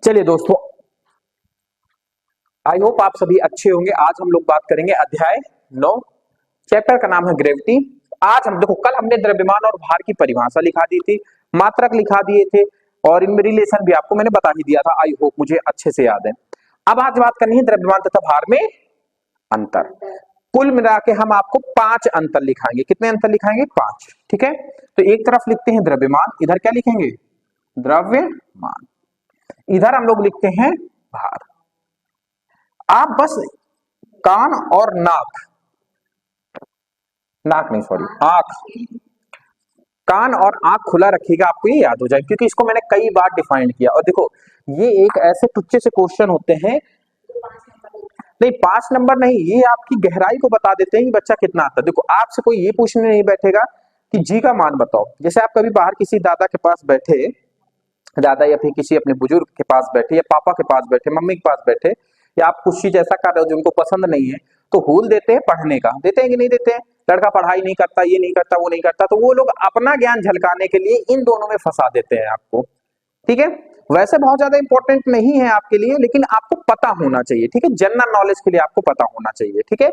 चलिए दोस्तों, I hope आप सभी अच्छे होंगे। आज हम लोग बात करेंगे अध्याय 9, चैप्टर का नाम है ग्रेविटी। आज हम देखो, कल हमने द्रव्यमान और भार की परिभाषा लिखा दी थी, मात्रक लिखा दिए थे और इनमें रिलेशन भी आपको मैंने बता ही दिया था। आई होप मुझे अच्छे से याद है। अब आज बात करनी है द्रव्यमान तथा भार में अंतर। कुल मिला के हम आपको 5 अंतर लिखाएंगे। कितने अंतर लिखाएंगे? 5। ठीक है, तो एक तरफ लिखते हैं द्रव्यमान, इधर क्या लिखेंगे? द्रव्यमान। इधर हम लोग लिखते हैं भार। आप बस कान और नाक नहीं सॉरी आंख, कान और आंख खुला रखिएगा, आपको ये याद हो जाए, क्योंकि इसको मैंने कई बार डिफाइन किया। और देखो, ये एक ऐसे टुच्चे से क्वेश्चन होते हैं, नहीं 5 नंबर नहीं, ये आपकी गहराई को बता देते हैं कि बच्चा कितना आता है। देखो, आपसे कोई ये पूछने नहीं बैठेगा कि जी का मान बताओ। जैसे आप कभी बाहर किसी दादा के पास बैठे, दादा या फिर किसी अपने बुजुर्ग के पास बैठे, या पापा के पास बैठे, मम्मी के पास बैठे, या आप कुछ चीज ऐसा कर रहे हो जो उनको पसंद नहीं है, तो हुल देते हैं पढ़ने का। देते हैं कि नहीं देते हैं? लड़का पढ़ाई नहीं करता, ये नहीं करता, वो नहीं करता, तो वो लोग अपना ज्ञान झलकाने के लिए इन दोनों में फंसा देते हैं आपको। ठीक है, वैसे बहुत ज्यादा इंपॉर्टेंट नहीं है आपके लिए, लेकिन आपको पता होना चाहिए। ठीक है, जनरल नॉलेज के लिए आपको पता होना चाहिए। ठीक है,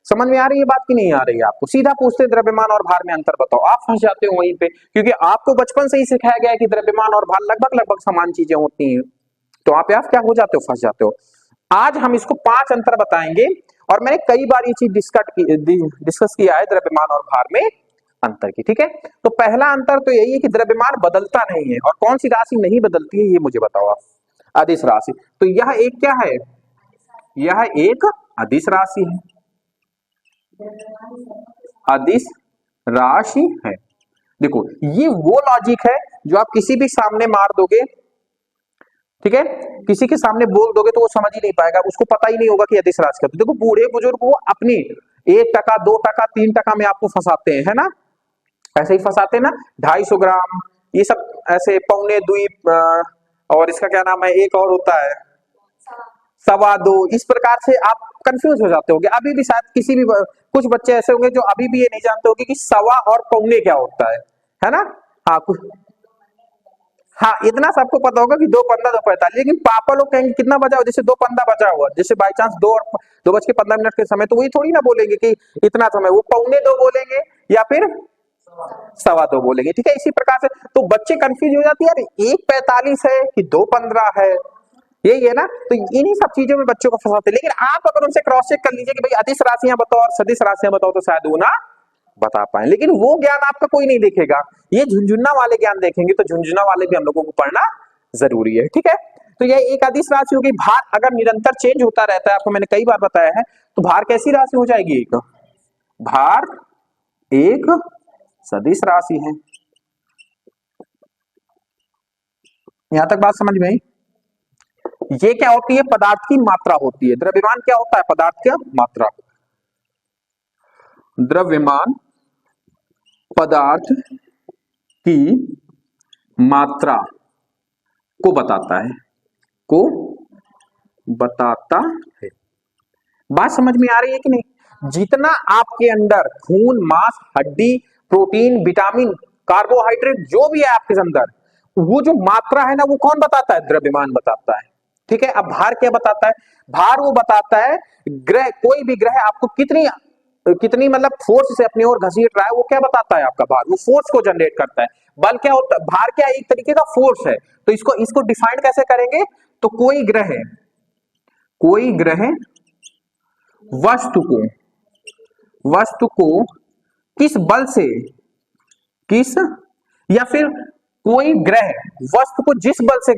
समझ में आ रही है बात की नहीं आ रही है? आपको सीधा पूछते द्रव्यमान और भार में अंतर बताओ, आप फंस जाते हो वहीं पे, क्योंकि आपको बचपन से ही सिखाया गया है कि द्रव्यमान और भार लगभग समान चीजें होती हैं। तो आप क्या हो जाते हो? फंस जाते हो। आज हम इसको 5 अंतर बताएंगे, और मैंने कई बार ये चीज डिस्कस किया है द्रव्यमान और भार में अंतर की। ठीक है, तो पहला अंतर तो यही है कि द्रव्यमान बदलता नहीं है। और कौन सी राशि नहीं बदलती है, ये मुझे बताओ आप? अदिश राशि। तो यह एक क्या है? यह एक अदिश राशि है, अदिश राशि है। देखो, ये वो लॉजिक है जो आप किसी भी सामने मार दोगे, ठीक है, किसी के सामने बोल दोगे तो वो समझ ही नहीं पाएगा, उसको पता ही नहीं होगा कि अदिश राशि क्या। तो देखो, बूढ़े बुजुर्ग को अपनी 1%, 2%, 3% में आपको फंसाते हैं, है ना? ऐसे ही फंसाते हैं ना, 250 ग्राम, ये सब ऐसे पौने द्वीप, और इसका क्या नाम है, एक और होता है 2.25, इस प्रकार से आप कंफ्यूज हो जाते होंगे। अभी भी शायद किसी भी कुछ बच्चे ऐसे होंगे जो अभी भी ये नहीं जानते होंगे कि 1.25 और पौने क्या होता है ना? हाँ हाँ, इतना सबको पता होगा कि 2:15, 2:45, लेकिन पापा लोग कहेंगे कितना बजा हुआ, जैसे 2:15 बजा हुआ, जैसे बाई चांस 2:15 के समय, तो वही थोड़ी ना बोलेंगे कि इतना समय, वो 1:45 बोलेंगे या फिर 2.25 बोलेंगे। ठीक है, इसी प्रकार से तो बच्चे कंफ्यूज हो जाते हैं, यार 1:45 है कि 2:15 है, यही है ना? तो इन्हीं सब चीजों में बच्चों को फंसाते हैं। लेकिन आप अगर उनसे क्रॉस चेक कर लीजिए कि भाई अदिश राशियां बताओ और सदिश राशियां बताओ, तो शायद वो ना बता पाए। लेकिन वो ज्ञान आपका कोई नहीं देखेगा, ये झुंझुना वाले ज्ञान देखेंगे। तो झुंझुना वाले भी हम लोगों को पढ़ना जरूरी है। ठीक है, तो ये एक अदिश राशि होगी। भार अगर निरंतर चेंज होता रहता है, आपको मैंने कई बार बताया है, तो भार कैसी राशि हो जाएगी? एक भार एक सदिश राशि है। यहां तक बात समझ में आई? ये क्या होती है? पदार्थ की मात्रा होती है। द्रव्यमान क्या होता है? पदार्थ की मात्रा। द्रव्यमान पदार्थ की मात्रा को बताता है, को बताता है। बात समझ में आ रही है कि नहीं? जितना आपके अंदर खून, मांस, हड्डी, प्रोटीन, विटामिन, कार्बोहाइड्रेट जो भी है आपके अंदर, वो जो मात्रा है ना, वो कौन बताता है? द्रव्यमान बताता है। ठीक है, अब भार क्या बताता है? भार वो बताता है ग्रह, कोई भी ग्रह आपको कितनी कितनी मतलब फोर्स से अपनी ओर घसीट रहा है, वो क्या बताता है आपका भार? वो फोर्स को जनरेट करता है। बल क्या होता है? भार क्या एक तरीके का फोर्स है। तो इसको डिफाइन कैसे करेंगे? तो कोई ग्रह वस्तु को किस बल से, किस, या फिर कोई ग्रह वस्तु को जिस बल से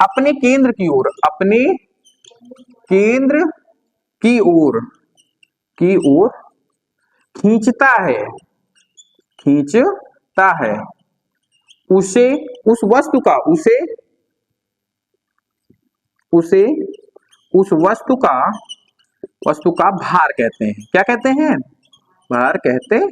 अपने केंद्र की ओर खींचता है, उसे उस वस्तु का भार कहते हैं। क्या कहते हैं? भार कहते हैं।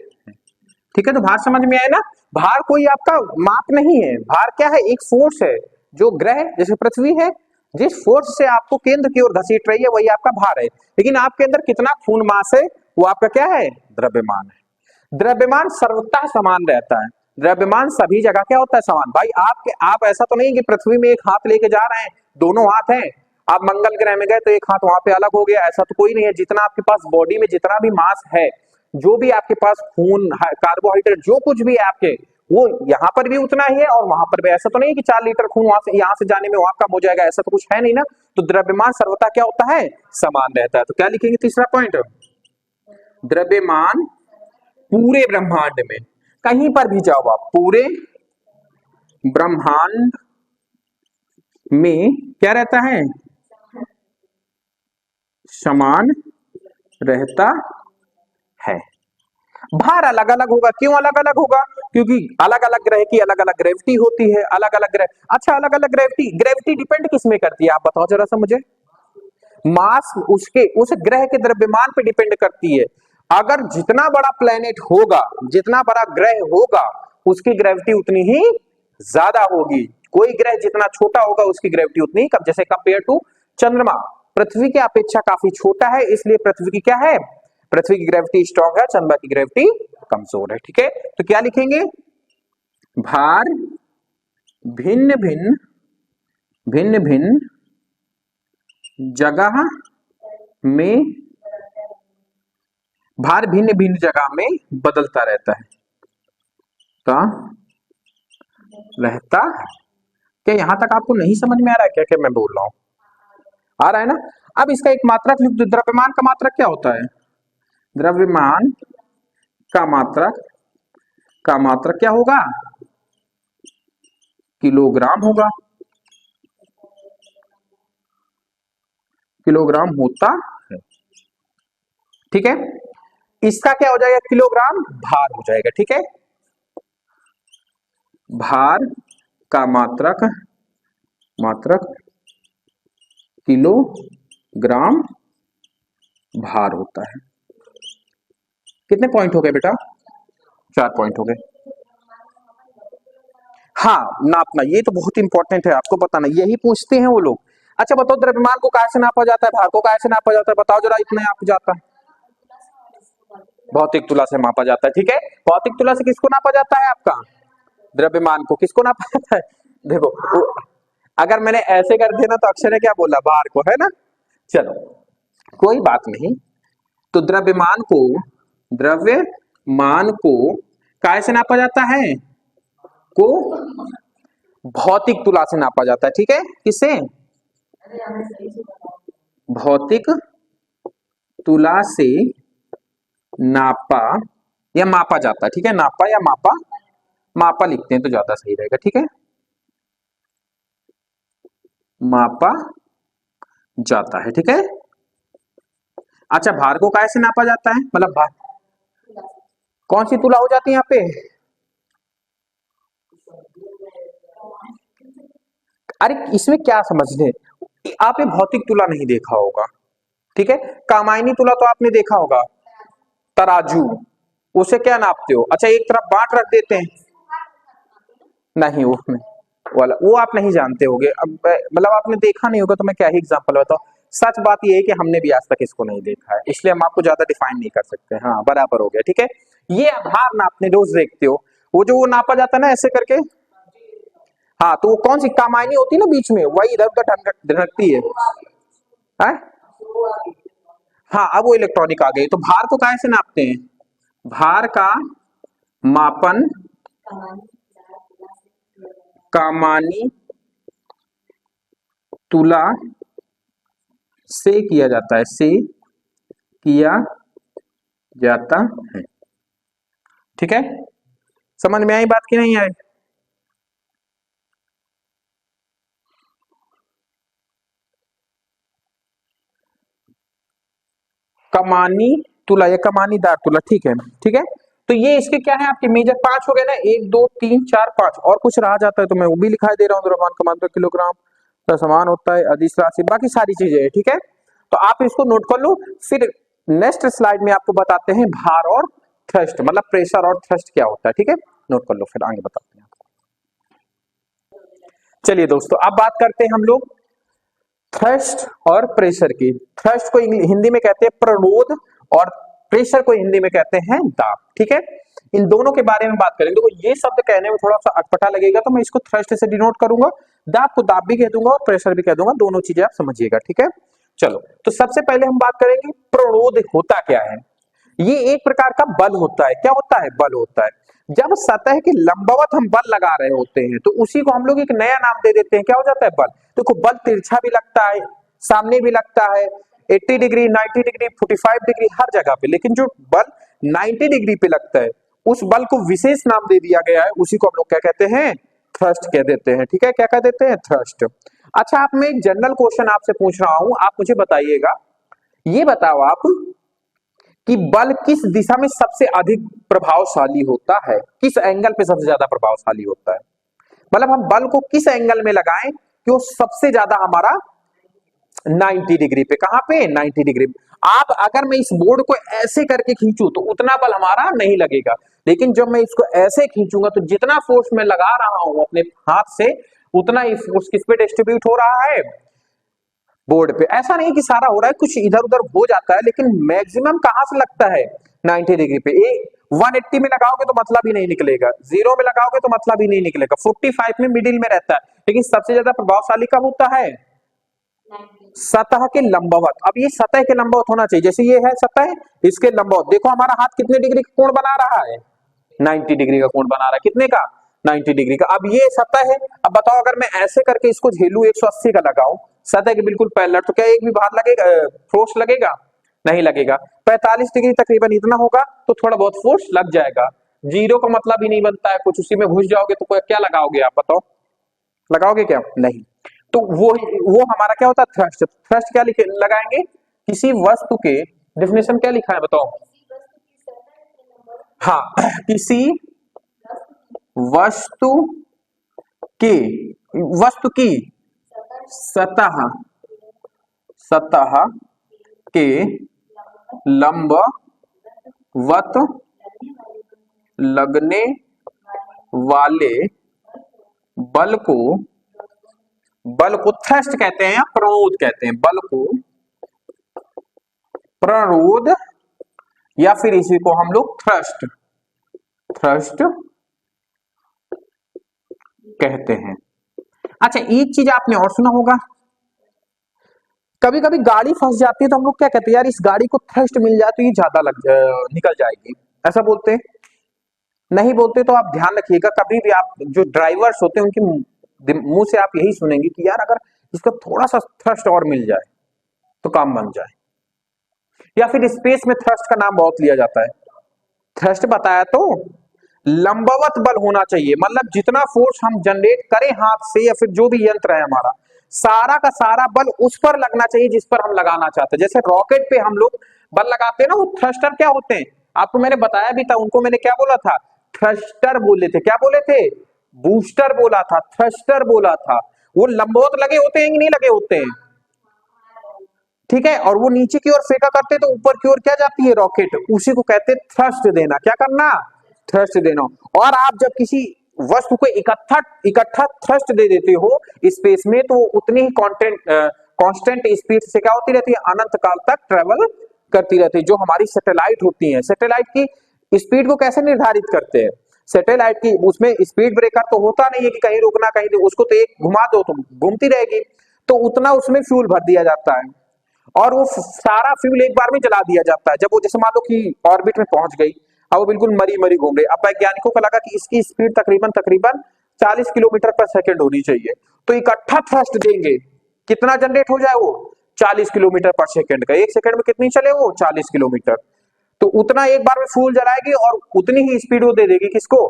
ठीक है, तो भार समझ में आया ना? भार कोई आपका माप नहीं है। भार क्या है? एक फोर्स है, जो ग्रह जैसे पृथ्वी है, जिस फोर्स से आपको केंद्र की ओर घसीट रही है, वही आपका भार है। लेकिन आपके अंदर कितना खून, मास है, वो आपका क्या है? द्रव्यमान है। द्रव्यमान सर्वथा समान रहता है। द्रव्यमान सभी जगह क्या होता है समान। भाई आप ऐसा तो नहीं कि पृथ्वी में एक हाथ लेके जा रहे हैं, दोनों हाथ हैं, आप मंगल ग्रह में गए तो एक हाथ वहां पे अलग हो गया, ऐसा तो कोई नहीं है। जितना आपके पास बॉडी में जितना भी मास है, जो भी आपके पास खून, कार्बोहाइड्रेट, जो कुछ भी है आपके, वो यहाँ पर भी उतना ही है और वहां पर भी। ऐसा तो नहीं कि 4 लीटर खून वहां से यहाँ से जाने में वहां कम हो जाएगा, ऐसा तो कुछ है नहीं ना। तो द्रव्यमान सर्वथा क्या होता है, समान रहता है। तो क्या लिखेंगे तीसरा पॉइंट, द्रव्यमान पूरे ब्रह्मांड में, कहीं पर भी जाओ आप, पूरे ब्रह्मांड में क्या रहता है, समान रहता है। भार अलग अलग होगा, क्यों अलग अलग होगा, क्योंकि अलग अलग ग्रह की अलग अलग ग्रेविटी होती है, अलग अलग ग्रह। अच्छा, अलग अलग ग्रेविटी, ग्रेविटी डिपेंड किस में करती है, आप बताओ जरा सा मुझे। मास उसके उस ग्रह के द्रव्यमान पे डिपेंड करती है। अगर जितना बड़ा प्लेनेट होगा, जितना बड़ा ग्रह होगा, उसकी ग्रेविटी उतनी ही ज्यादा होगी। कोई ग्रह जितना छोटा होगा उसकी ग्रेविटी उतनी कम। जैसे कंपेयर टू चंद्रमा, पृथ्वी की अपेक्षा काफी छोटा है, इसलिए पृथ्वी की क्या है, पृथ्वी की ग्रेविटी स्ट्रांग है, चंद्रमा की ग्रेविटी कमजोर है। ठीक है, तो क्या लिखेंगे, भार भिन्न भिन्न भिन्न भिन्न जगह में, भार भिन्न भिन्न जगह में बदलता रहता है, रहता है। क्या यहां तक आपको नहीं समझ में आ रहा है क्या क्या मैं बोल रहा हूं, आ रहा है ना। अब इसका एक मात्रक लिख दो, द्रव्यमान का मात्रक क्या होता है, द्रव्यमान का मात्रक क्या होगा, किलोग्राम होगा, किलोग्राम होता है। ठीक है, इसका क्या हो जाएगा, किलोग्राम भार हो जाएगा। ठीक है, भार का मात्रक किलोग्राम भार होता है। कितने पॉइंट हो गए बेटा, 4 पॉइंट हो गए। हाँ, नापना ये तो बहुत इंपॉर्टेंट है, आपको बताना, यही पूछते हैं वो लोग। अच्छा बताओ, द्रव्यमान को कैसे नापा जाता है, भार को कैसे नापा जाता है, बताओ जरा, इतना आप जाता है। भौतिक तुला से मापा जाता है। ठीक है, भौतिक तुला से किसको नापा जाता है, आपका द्रव्यमान को किसको नापा जाता है। देखो, अगर मैंने ऐसे कर दिया ना तो अक्षय ने क्या बोला, भार को, है ना। चलो कोई बात नहीं। तो द्रव्यमान को कैसे नापा जाता है, को भौतिक तुला से नापा जाता है। ठीक है, किससे, भौतिक तुला से नापा या मापा जाता है। ठीक है, नापा या मापा लिखते हैं तो ज्यादा सही रहेगा। ठीक है, मापा जाता है। ठीक है, अच्छा, भार को कैसे नापा जाता है, मतलब भार कौन सी तुला हो जाती है यहाँ पे, अरे इसमें क्या समझने, आपने भौतिक तुला नहीं देखा होगा। ठीक है, कामायनी तुला तो आपने देखा होगा, तराजू, उसे क्या नापते हो, अच्छा एक तरफ बाट रख देते हैं, नहीं वो नहीं, वाला वो आप नहीं जानते होगे। अब मतलब आपने देखा नहीं होगा तो मैं क्या ही एग्जांपल बताऊं। सच बात ये है कि हमने भी आज तक इसको नहीं देखा है, इसलिए हम आपको ज्यादा डिफाइन नहीं कर सकते। हाँ बराबर हो गया। ठीक है, ये भार नापने रोज देखते हो, वो जो वो नापा जाता है ना ऐसे करके, हाँ, तो वो कौन सी कामायनी होती है ना बीच में, वही इधर उधर ढकती है, है? हाँ, अब वो इलेक्ट्रॉनिक आ गई। तो भार को कैसे नापते हैं, भार का मापन कामानी तुला से किया जाता है, है। ठीक है, समझ में आई बात की नहीं आई, कमानी तुला या कमानीदार तुला। ठीक है, ठीक है, तो ये इसके क्या है आपके मेजर 5 हो गए ना, 1 2 3 4 5, और कुछ रहा जाता है तो मैं वो भी लिखाई दे रहा हूँ। द्रव्यमान का मात्रक किलोग्राम का समान होता है, अदिश राशि, बाकी सारी चीजें है। ठीक है, तो आप इसको नोट कर लो, फिर नेक्स्ट स्लाइड में आपको बताते हैं भार और थ्रस्ट, मतलब प्रेशर और थ्रस्ट क्या होता है। ठीक है, नोट कर लो, फिर आगे बताते हैं आपको। चलिए दोस्तों, अब बात करते हैं हम लोग थ्रस्ट और प्रेशर की। थ्रस्ट को हिंदी में कहते हैं प्रणोद और प्रेशर को हिंदी में कहते हैं दाब। ठीक है, इन दोनों के बारे में बात करेंगे। देखो ये शब्द कहने में थोड़ा सा अटपटा लगेगा तो मैं इसको थ्रस्ट से डिनोट करूंगा, दाब को दाब भी कह दूंगा और प्रेशर भी कह दूंगा, दोनों चीजें आप समझिएगा, ठीक है। चलो तो सबसे पहले हम बात करेंगे प्रणोद होता क्या है। ये एक प्रकार का बल होता है। क्या होता है? बल होता है। जब सतह के लंबवत हम बल लगा रहे होते हैं तो उसी को हम लोग एक नया नाम दे देते हैं, क्या हो जाता है? बल। देखो बल तिरछा भी लगता है, सामने भी लगता है, 80 डिग्री, 90 डिग्री, 45 डिग्री, हर जगह पे। लेकिन जो बल 90 डिग्री पे लगता है उस बल को विशेष नाम दे दिया गया है, उसी को हम लोग क्या कहते हैं? थ्रस्ट कह देते हैं, ठीक है। क्या कह देते हैं? थ्रस्ट। अच्छा, आप मैं एक जनरल क्वेश्चन आपसे पूछ रहा हूं, आप मुझे बताइएगा, ये बताओ आप कि बल किस दिशा में सबसे अधिक प्रभावशाली होता है, किस एंगल पे सबसे ज्यादा प्रभावशाली होता है। मतलब हम बल को किस एंगल में लगाएं कि वो सबसे ज्यादा हमारा 90 डिग्री पे। कहां पे? 90 डिग्री। आप अगर मैं इस बोर्ड को ऐसे करके खींचूं तो उतना बल हमारा नहीं लगेगा, लेकिन जब मैं इसको ऐसे खींचूंगा तो जितना फोर्स मैं लगा रहा हूं अपने हाथ से उतना ही फोर्स किस पे डिस्ट्रीब्यूट हो रहा है? बोर्ड पे। ऐसा नहीं कि सारा हो रहा है, कुछ इधर उधर हो जाता है, लेकिन मैक्सिमम कहां से लगता है? 90 डिग्री पे। 180 में लगाओगे तो मतलब ही नहीं निकलेगा, 0 में लगाओगे तो मतलब ही नहीं निकलेगा, 45 में मिडिल में रहता है। लेकिन सबसे ज्यादा प्रभावशाली कब होता है? सतह के लंबवत। अब ये सतह के लंबवत होना चाहिए, जैसे ये है सतह, इसके लंबवत। देखो हमारा हाथ कितने डिग्री का कोण बना रहा है? 90 डिग्री का कोण बना रहा है। कितने का? 90 डिग्री का। अब ये सतह है, अब बताओ अगर मैं ऐसे करके इसको झेलू 180 का लगाऊं सतह के बिल्कुल पैरेलल, तो क्या एक भी भार लगेगा, फोर्स लगेगा? नहीं लगेगा। 45 डिग्री तकरीबन इतना होगा तो थोड़ा बहुत फोर्स लग जाएगा। 0 का मतलब ही नहीं बनता है कुछ, उसी में घुस जाओगे तो क्या लगाओगे आप? बताओ, लगाओगे क्या? नहीं। तो वो हमारा क्या होता है? थ्रस्ट। थ्रस्ट क्या लिखे लगाएंगे? किसी वस्तु के, डेफिनेशन क्या लिखा है बताओ? हाँ, किसी वस्तु की, वस्तु की सतह, सतह के लंबवत लगने वाले बल को, बल को थ्रस्ट कहते हैं या प्रणोद कहते हैं। बल को प्रणोद या फिर इसी को हम लोग थ्रस्ट, थ्रस्ट कहते हैं। अच्छा, एक चीज आपने और सुना होगा, कभी कभी गाड़ी फंस जाती है तो हम लोग क्या कहते हैं? यार इस गाड़ी को थ्रस्ट मिल जाए तो ये ज्यादा निकल जाएगी, ऐसा बोलते हैं? नहीं बोलते। तो आप ध्यान रखिएगा, कभी भी आप जो ड्राइवर्स होते हैं उनके मुंह से आप यही सुनेंगे कि यार अगर इसका थोड़ा सा थ्रस्ट और मिल जाए तो काम बन जाए। या फिर स्पेस में थ्रस्ट का नाम बहुत लिया जाता है। थ्रस्ट बताया तो लंबवत बल होना चाहिए, मतलब जितना फोर्स हम जनरेट करें हाथ से या फिर जो भी यंत्र है हमारा, सारा का सारा बल उस पर लगना चाहिए जिस पर हम लगाना चाहते हैं। जैसे रॉकेट पे हम लोग बल लगाते हैं ना, वो थ्रस्टर क्या होते हैं? आपको मैंने बताया भी था, उनको मैंने क्या बोला था? थ्रस्टर बोले थे। क्या बोले थे? बूस्टर बोला था, थ्रस्टर बोला था। वो लंबवत लगे होते हैं कि नहीं लगे होते हैं? ठीक है। और वो नीचे की ओर फेंका करते तो ऊपर की ओर क्या जाती है? रॉकेट। उसी को कहते हैं थ्रस्ट देना। क्या करना? थ्रस्ट देना। और आप जब किसी वस्तु को इकट्ठा इकट्ठा थ्रस्ट दे देते हो स्पेस में तो उतनी ही कांस्टेंट स्पीड से क्या होती रहती है? अनंत काल तक ट्रेवल करती रहती है। जो हमारी सैटेलाइट होती है, सैटेलाइट की स्पीड को कैसे निर्धारित करते हैं? सैटेलाइट की उसमें स्पीड ब्रेकर तो होता नहीं है कि कहीं रुकना कहीं, उसको तो एक घुमा दो तो घूमती रहेगी, तो उतना उसमें फ्यूल भर दिया जाता है और वो सारा फ्यूल एक बार में जला दिया जाता है। जब वो जैसे मान लो कि ऑर्बिट में पहुंच गई, अब वो बिल्कुल मरी मरी घूम रही। अब वैज्ञानिकों को लगा कि इसकी स्पीड तकरीबन तकरीबन 40 किलोमीटर पर सेकंड होनी चाहिए, तो इकट्ठा थ्रस्ट देंगे, कितना जनरेट हो जाए वो? 40 किलोमीटर पर सेकंड का। एक सेकंड में कितनी चले वो? 40 किलोमीटर। तो उतना एक बार में फ्यूल जलाएगी और उतनी ही स्पीड वो दे देगी किसको?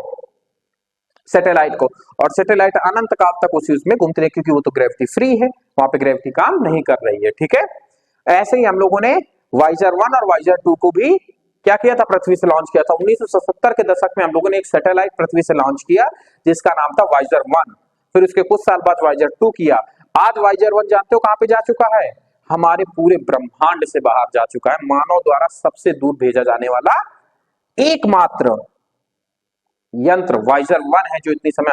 सैटेलाइट को। और सैटेलाइट अनंत काल तक उसी उसमें घूमती रही, क्योंकि वो तो ग्रेविटी फ्री है, वहां पे ग्रेविटी काम नहीं कर रही है। ठीक है। ऐसे ही हम लोगों ने वाइजर 1 और वाइजर 2 को भी क्या किया था? पृथ्वी से लॉन्च किया था। 1970 के दशक में हम लोगों ने एक सैटेलाइट पृथ्वी से लॉन्च किया जिसका नाम था वाइजर 1। फिर उसके कुछ साल बाद वाइजर 2 किया। आज वाइजर 1 जानते हो कहां पे जा चुका है? हमारे पूरे ब्रह्मांड से बाहर जा चुका है। मानव द्वारा सबसे दूर भेजा जाने वाला एकमात्र यंत्र वाइजर 1 है जो इतनी समय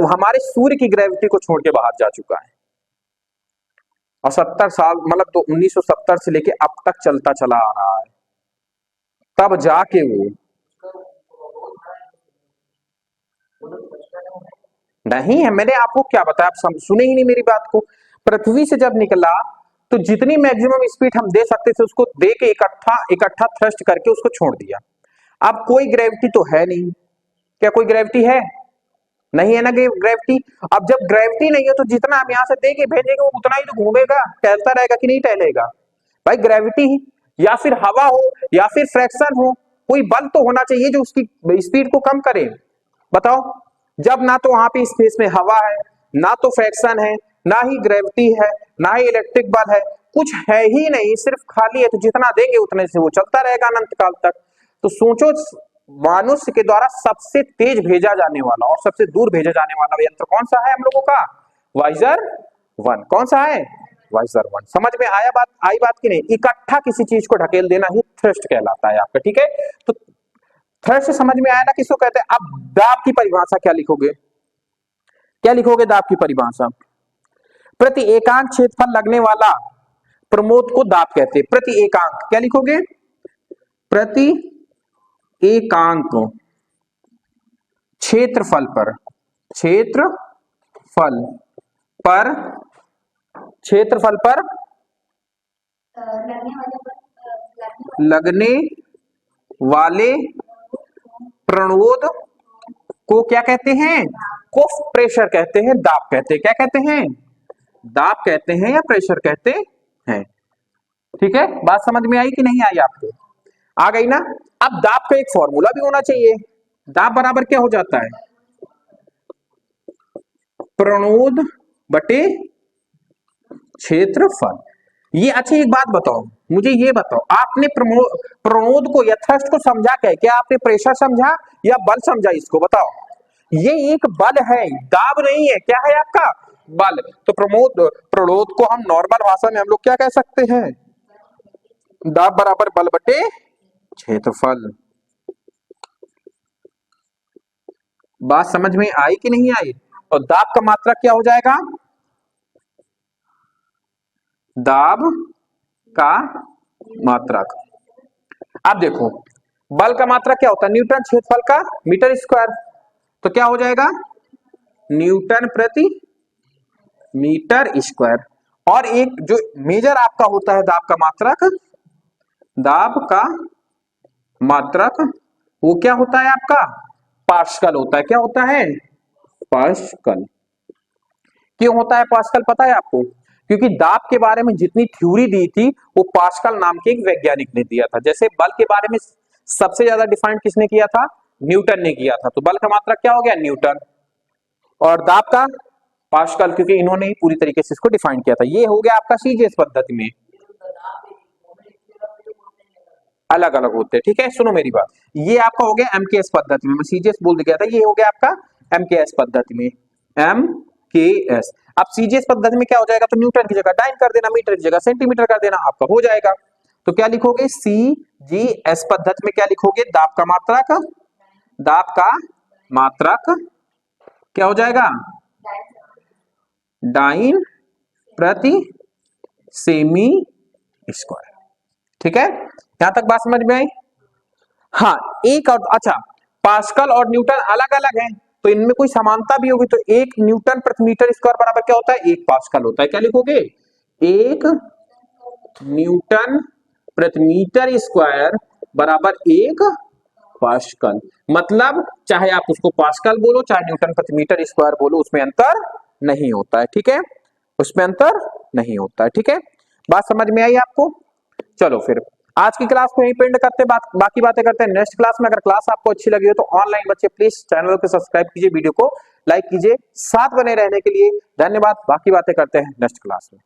हमारे सूर्य की ग्रेविटी को छोड़ के बाहर जा चुका है। और 70 साल, मतलब तो 1970 से लेके अब तक चलता चला आ रहा है, तब जाके वो नहीं है, मैंने आपको क्या बताया, आप सुने ही नहीं मेरी बात को। पृथ्वी से जब निकला तो जितनी मैक्सिमम स्पीड हम दे सकते थे उसको दे के इकट्ठा इकट्ठा थ्रस्ट करके उसको छोड़ दिया। अब कोई ग्रेविटी तो है नहीं, क्या कोई ग्रेविटी है? नहीं है ना ग्रेविटी। अब जब ग्रेविटी नहीं है तो जितना हम यहां से दे के भेजेंगे वो उतना ही तो घूमेगा, टहलता रहेगा कि नहीं टहलेगा? भाई ग्रेविटी ही, या फिर हवा हो या फिर फ्रैक्शन हो, कोई बल तो होना चाहिए जो उसकी स्पीड को कम करे। बताओ, जब ना तो वहां पे स्पेस में हवा है, ना तो फ्रैक्शन है, ना ही ग्रेविटी है, ना ही इलेक्ट्रिक बल है, कुछ है ही नहीं, सिर्फ खाली है। तो जितना देंगे उतने से वो चलता रहेगा अनंत काल तक। तो सोचो, मनुष्य के द्वारा सबसे तेज भेजा जाने वाला और सबसे दूर भेजा जाने वाला यंत्र कौन सा है हम लोगों का? वाइजर 1। कौन सा है? वाइजर 1। समझ में आया बात, आई बात की नहीं? इकट्ठा किसी चीज को ढकेल देना ही थ्रस्ट कहलाता है आपका, ठीक है? तो थ्रस्ट समझ में आया ना किसको कहते हैं? अब दाब की परिभाषा क्या लिखोगे? क्या लिखोगे दाब की परिभाषा? प्रति एकांक क्षेत्रफल लगने वाला प्रमोद को दाब कहते हैं। प्रति एकांक क्या लिखोगे? प्रति एकांक क्षेत्रफल पर, क्षेत्रफल पर, क्षेत्रफल पर लगने वाले प्रणोद को क्या कहते हैं? को प्रेशर कहते हैं, दाब कहते हैं। क्या कहते हैं? दाब कहते हैं या प्रेशर कहते हैं। ठीक है, बात समझ में आई कि नहीं आई आपको? आ गई ना? अब दाब का एक फॉर्मूला भी होना चाहिए। दाब बराबर क्या हो जाता है? प्रणोद बटे क्षेत्रफल। ये अच्छा एक बात बताओ, मुझे ये बताओ, आपने प्रणोद को या थ्रस्ट को समझा क्या आपने प्रेशर समझा या बल समझा? इसको बताओ। ये एक बल है, दाब नहीं है। क्या है आपका? बल। तो प्रणोद को हम नॉर्मल भाषा में हम लोग क्या कह सकते हैं? दाब बराबर बल बटे क्षेत्रफल। बात समझ में आई कि नहीं आई? और दाब का मात्रक क्या हो जाएगा? दाब का मात्रक। अब देखो, बल का मात्रक क्या होता है? न्यूटन, क्षेत्रफल का मीटर स्क्वायर। तो क्या हो जाएगा? न्यूटन प्रति मीटर स्क्वायर। और एक जो मेजर आपका होता है दाब का मात्रक, दाब का मात्रक वो क्या होता है आपका? पास्कल होता है। क्या होता है? पास्कल। क्यों होता है पास्कल पता है आपको? क्योंकि दाब के बारे में जितनी थ्योरी दी थी वो पास्कल नाम के एक वैज्ञानिक ने दिया था। जैसे बल के बारे में सबसे ज्यादा डिफाइन किसने किया था? न्यूटन ने किया था। तो बल का मात्रक क्या हो गया? न्यूटन। और दाब का पास्कल, क्योंकि इन्होंने ही पूरी तरीके से इसको डिफाइन किया था। ये हो गया आपका सीजीएस पद्धति में। अलग अलग होते हैं, ठीक है? सुनो मेरी बात, ये आपका हो गया एमकेएस पद्धति में। मैं सीजीएस बोल गया था, ये हो गया आपका एमकेएस पद्धति में। एमकेएस। अब सीजीएस पद्धति में क्या हो जाएगा? तो न्यूटन की जगह डाइन कर देना, मीटर की जगह सेंटीमीटर कर देना, आपका हो जाएगा। तो क्या लिखोगे? सीजीएस पद्धति में क्या लिखोगे? दाब का मात्रक, दाब का मात्रक क्या हो जाएगा? डाइन प्रति सेमी स्क्वायर। ठीक है, यहां तक बात समझ में आई? हाँ, एक और अच्छा, पास्कल और न्यूटन अलग अलग हैं तो इनमें कोई समानता भी होगी। तो एक न्यूटन प्रति मीटर स्क्वायर बराबर क्या होता है? एक पास्कल होता है। क्या लिखोगे? एक न्यूटन प्रति मीटर स्क्वायर बराबर एक पास्कल। मतलब चाहे आप उसको पास्कल बोलो चाहे न्यूटन प्रति मीटर स्क्वायर बोलो, उसमें अंतर नहीं होता है। ठीक है, उसमें अंतर नहीं होता है। ठीक है, बात समझ में आई आपको? चलो फिर आज की क्लास को यहीं पे एंड करते हैं, बाकी बातें करते हैं नेक्स्ट क्लास में। अगर क्लास आपको अच्छी लगी हो तो ऑनलाइन बच्चे प्लीज चैनल को सब्सक्राइब कीजिए, वीडियो को लाइक कीजिए। साथ बने रहने के लिए धन्यवाद। बाकी बातें करते हैं नेक्स्ट क्लास में।